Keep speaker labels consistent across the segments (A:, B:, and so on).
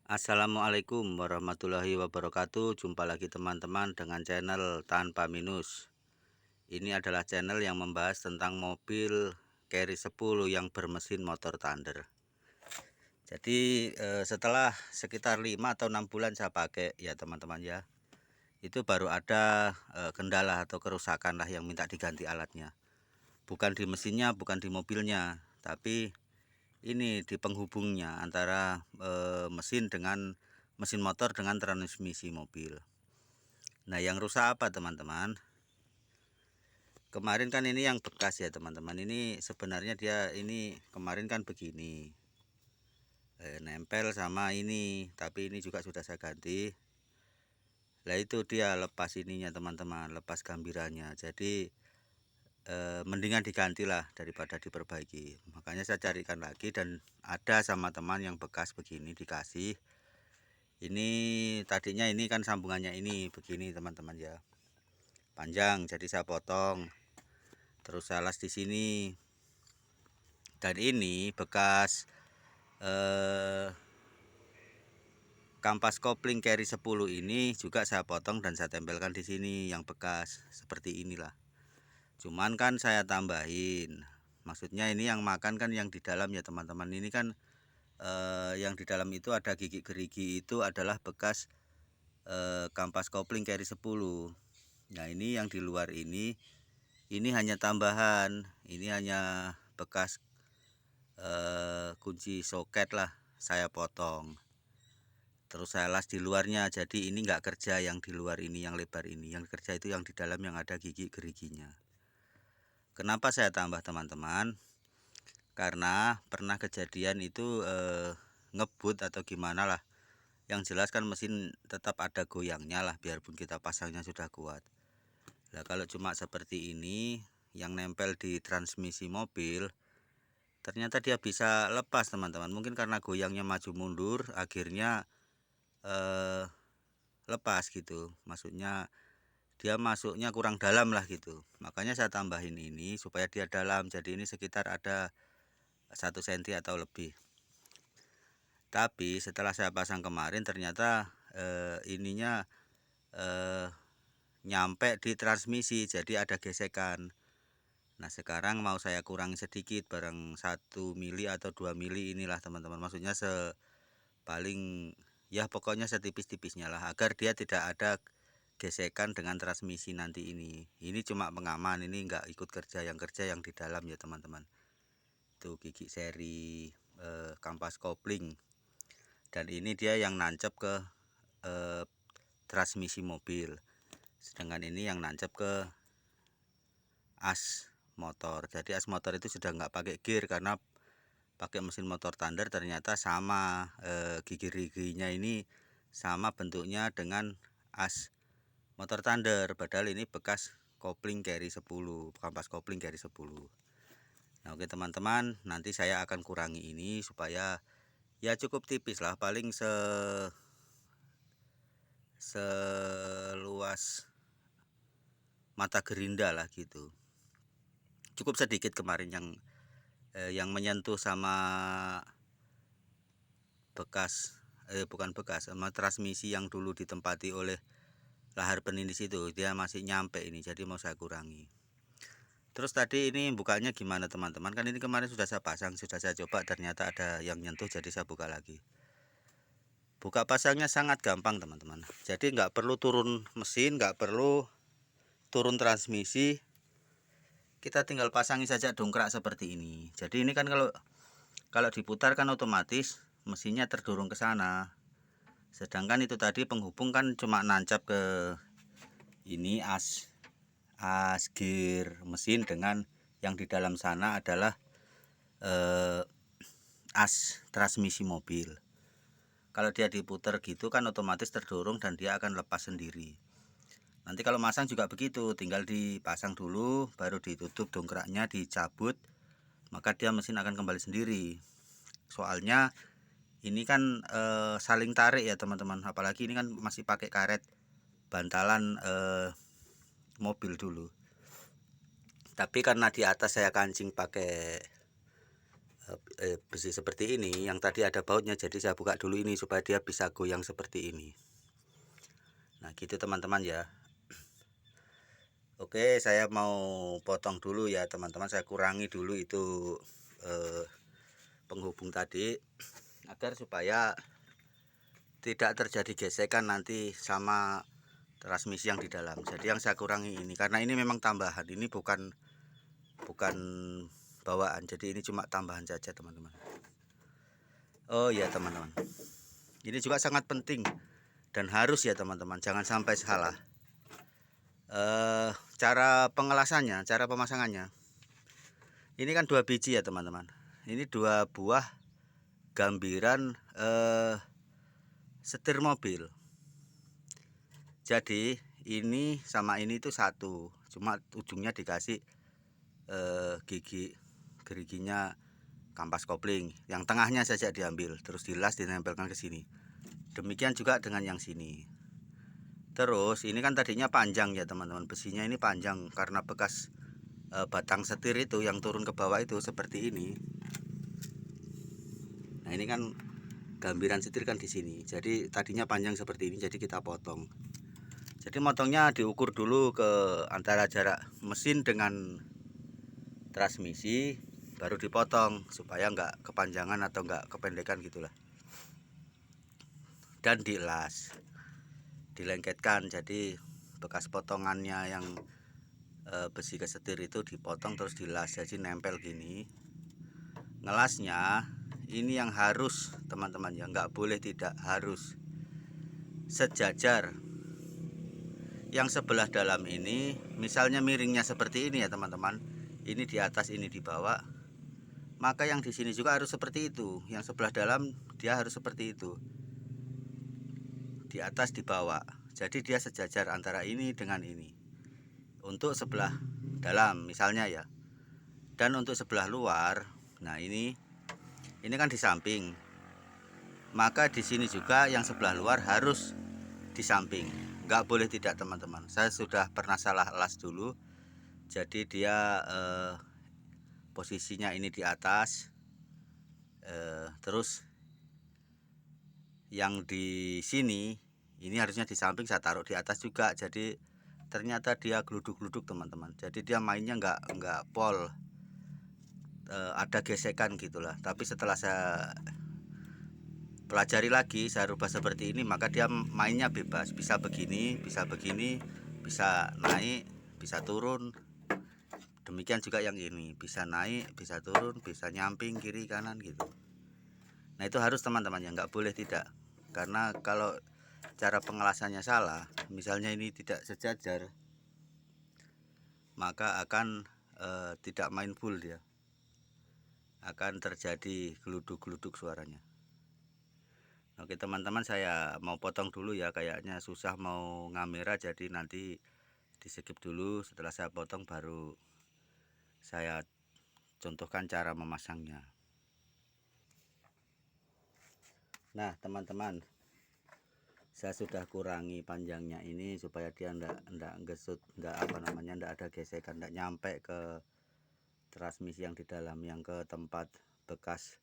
A: Assalamualaikum warahmatullahi wabarakatuh. Jumpa lagi teman-teman dengan channel Tanpa Minus. Ini adalah channel yang membahas tentang mobil Carry 10 yang bermesin motor Thunder. Jadi setelah sekitar 5 atau 6 bulan saya pakai ya teman-teman ya, itu baru ada kendala atau kerusakan lah yang minta diganti alatnya. Bukan di mesinnya, bukan di mobilnya, tapi ini di penghubungnya antara mesin motor dengan transmisi mobil. Nah, yang rusak apa teman-teman? Kemarin kan ini yang bekas ya teman-teman. Ini sebenarnya dia ini kemarin kan begini, nempel sama ini, tapi ini juga sudah saya ganti. Lah itu dia lepas ininya teman-teman, lepas gambirannya. Jadi mendingan diganti lah daripada diperbaiki. Makanya saya carikan lagi dan ada sama teman yang bekas begini dikasih. Ini tadinya ini kan sambungannya ini begini teman-teman ya, panjang, jadi saya potong, terus saya las di sini. Dan ini bekas kampas kopling Carry 10 ini juga saya potong dan saya tempelkan di sini yang bekas seperti inilah. Cuman kan saya tambahin, maksudnya ini yang makan kan yang di dalam ya teman-teman. Ini kan yang di dalam itu ada gigi gerigi, itu adalah bekas kampas kopling Carry 10. Nah, ini yang di luar ini hanya tambahan, ini hanya bekas kunci soket lah, saya potong. Terus saya las di luarnya, jadi ini nggak kerja yang di luar ini, yang lebar ini. Yang kerja itu yang di dalam yang ada gigi geriginya. Kenapa saya tambah teman-teman? Karena pernah kejadian itu ngebut atau gimana lah. Yang jelas kan mesin tetap ada goyangnya lah, biarpun kita pasangnya sudah kuat. Nah, kalau cuma seperti ini yang nempel di transmisi mobil, ternyata dia bisa lepas teman-teman. Mungkin karena goyangnya maju mundur, akhirnya lepas gitu. Maksudnya dia masuknya kurang dalam lah gitu. Makanya saya tambahin ini supaya dia dalam. Jadi ini sekitar ada 1 cm atau lebih. Tapi setelah saya pasang kemarin ternyata ininya nyampe di transmisi, jadi ada gesekan. Nah, sekarang mau saya kurangi sedikit, barang 1 mili atau 2 mili inilah teman-teman. Maksudnya paling ya pokoknya setipis-tipisnya lah, agar dia tidak ada gesekan dengan transmisi nanti ini. Ini cuma pengaman, ini nggak ikut kerja, yang kerja yang di dalam ya teman-teman. Itu gigi seri kampas kopling. Dan ini dia yang nancep ke transmisi mobil. Sedangkan ini yang nancep ke as motor. Jadi as motor itu sudah nggak pakai gear karena pakai mesin motor Thunder. Ternyata sama gigi-giginya ini sama bentuknya dengan as motor Thunder, padahal ini bekas kopling Carry 10, kampas kopling Carry 10. Nah, oke teman-teman, nanti saya akan kurangi ini supaya ya cukup tipis lah, paling seluas mata gerinda lah gitu. Cukup sedikit kemarin yang menyentuh sama bekas bukan bekas, sama transmisi yang dulu ditempati oleh lahar penindis itu, dia masih nyampe ini, jadi mau saya kurangi. Terus tadi ini bukanya gimana teman-teman? Kan ini kemarin sudah saya pasang, sudah saya coba, ternyata ada yang nyentuh, jadi saya buka lagi. Buka pasangnya sangat gampang teman-teman. Jadi nggak perlu turun mesin, nggak perlu turun transmisi. Kita tinggal pasangi saja dongkrak seperti ini. Jadi ini kan kalau diputar kan otomatis mesinnya terdorong ke sana. Sedangkan itu tadi penghubung kan cuma nancap ke ini as gear mesin, dengan yang di dalam sana adalah as transmisi mobil. Kalau dia diputar gitu kan otomatis terdorong dan dia akan lepas sendiri. Nanti kalau masang juga begitu, tinggal dipasang dulu, baru ditutup dongkraknya, dicabut, maka dia mesin akan kembali sendiri. Soalnya ini kan saling tarik ya teman-teman, apalagi ini kan masih pakai karet bantalan mobil dulu. Tapi karena di atas saya kancing pakai besi seperti ini yang tadi ada bautnya, jadi saya buka dulu ini supaya dia bisa goyang seperti ini. Nah gitu teman-teman ya. Oke, saya mau potong dulu ya teman-teman, saya kurangi dulu itu penghubung tadi agar supaya tidak terjadi gesekan nanti sama transmisi yang di dalam. Jadi yang saya kurangi ini karena ini memang tambahan, ini bukan bawaan, jadi ini cuma tambahan saja teman-teman. Oh ya teman-teman, ini juga sangat penting dan harus ya teman-teman, jangan sampai salah. Cara pengelasannya, cara pemasangannya, ini kan 2 biji ya teman-teman. Ini 2 buah gambiran setir mobil. Jadi ini sama ini itu satu, cuma ujungnya dikasih geriginya kampas kopling. Yang tengahnya saja diambil, terus dilas ditempelkan ke sini. Demikian juga dengan yang sini. Terus ini kan tadinya panjang ya teman-teman, besinya ini panjang karena bekas batang setir itu yang turun ke bawah itu seperti ini. Nah ini kan gambiran setir kan di sini, jadi tadinya panjang seperti ini, jadi kita potong. Jadi motongnya diukur dulu ke antara jarak mesin dengan transmisi, baru dipotong supaya nggak kepanjangan atau nggak kependekan gitulah. Dan dilas, dilengketkan, jadi bekas potongannya yang besi kesetir itu dipotong terus dilas, jadi nempel gini. Ngelasnya ini yang harus teman-teman ya, nggak boleh tidak, harus sejajar. Yang sebelah dalam ini misalnya miringnya seperti ini ya teman-teman, ini di atas ini di bawah, maka yang di sini juga harus seperti itu. Yang sebelah dalam dia harus seperti itu, di atas di bawah, jadi dia sejajar antara ini dengan ini untuk sebelah dalam misalnya ya. Dan untuk sebelah luar, nah ini kan di samping, maka di sini juga yang sebelah luar harus di samping, nggak boleh tidak teman-teman. Saya sudah pernah salah las dulu, jadi dia posisinya ini di atas, terus yang di sini ini harusnya di samping, saya taruh di atas juga, jadi ternyata dia geluduk-geluduk teman-teman. Jadi dia mainnya nggak pol, ada gesekan gitulah. Tapi setelah saya pelajari lagi, saya rubah seperti ini, maka dia mainnya bebas, bisa begini, bisa naik, bisa turun. Demikian juga yang ini, bisa naik, bisa turun, bisa nyamping kiri kanan gitu. Nah itu harus teman-teman ya, nggak boleh tidak. Karena kalau cara pengelasannya salah, misalnya ini tidak sejajar, maka akan tidak main full, dia akan terjadi geluduk-geluduk suaranya. Oke teman-teman, saya mau potong dulu ya, kayaknya susah mau ngamera, jadi nanti di skip dulu. Setelah saya potong baru saya contohkan cara memasangnya. Nah teman-teman, saya sudah kurangi panjangnya ini supaya dia ndak gesut, ndak ada gesekan, ndak nyampe ke transmisi yang di dalam, yang ke tempat bekas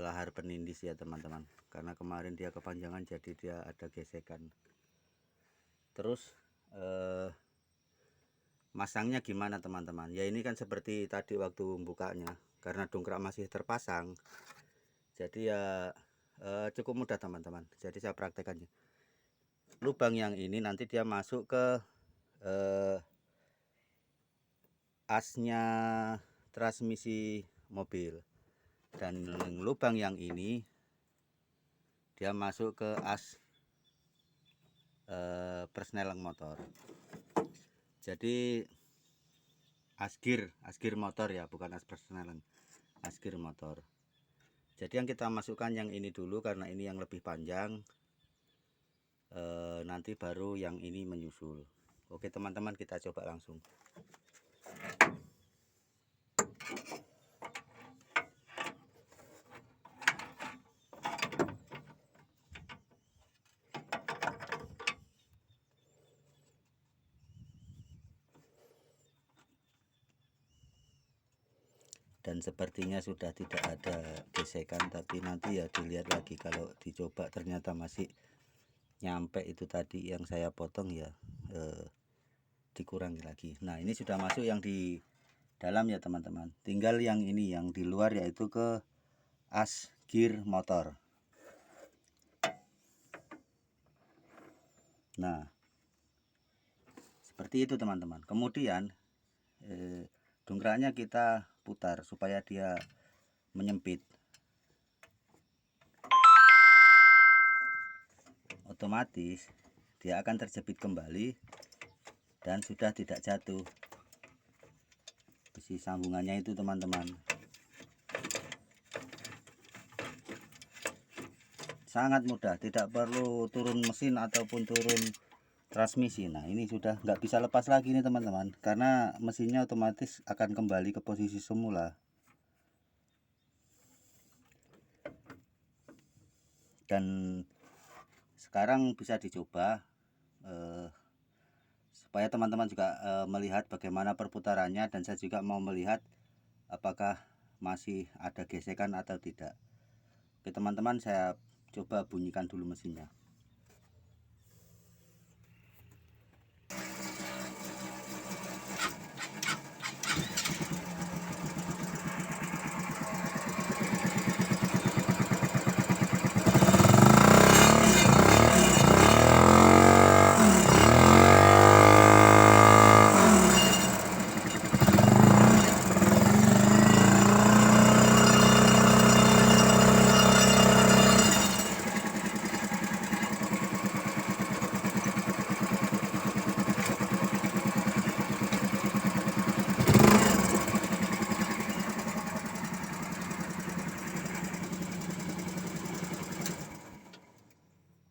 A: lahar penindis ya teman-teman, karena kemarin dia kepanjangan jadi dia ada gesekan. Terus masangnya gimana teman-teman ya, ini kan seperti tadi waktu bukanya, karena dongkrak masih terpasang, jadi ya cukup mudah teman-teman. Jadi saya praktekannya, lubang yang ini nanti dia masuk ke asnya transmisi mobil, dan lubang yang ini dia masuk ke as persneling motor. Jadi asgir motor ya, bukan as persneling, asgir motor. Jadi yang kita masukkan yang ini dulu karena ini yang lebih panjang, nanti baru yang ini menyusul. Oke teman-teman, kita coba langsung. dan sepertinya sudah tidak ada gesekan, tapi nanti ya dilihat lagi kalau dicoba ternyata masih nyampe itu tadi yang saya potong ya dikurangi lagi. Nah ini sudah masuk yang di dalam ya teman-teman, tinggal yang ini yang di luar, yaitu ke as gear motor. Nah seperti itu teman-teman. Kemudian dongkraknya kita putar supaya dia menyempit, otomatis dia akan terjepit kembali dan sudah tidak jatuh besi sambungannya itu teman-teman. Sangat mudah, tidak perlu turun mesin ataupun turun transmisi. Nah ini sudah nggak bisa lepas lagi nih teman-teman, karena mesinnya otomatis akan kembali ke posisi semula. Dan sekarang bisa dicoba supaya teman-teman juga melihat bagaimana perputarannya, dan saya juga mau melihat apakah masih ada gesekan atau tidak. Oke teman-teman, saya coba bunyikan dulu mesinnya.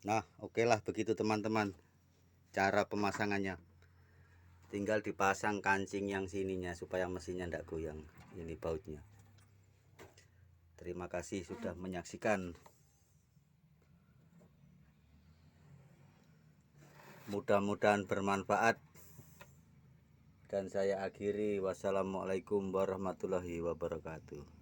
A: Nah oke lah begitu teman-teman cara pemasangannya. Tinggal dipasang kancing yang sininya supaya mesinnya tidak goyang, ini bautnya. Terima kasih sudah menyaksikan. Mudah-mudahan bermanfaat, dan saya akhiri. Wassalamualaikum warahmatullahi wabarakatuh.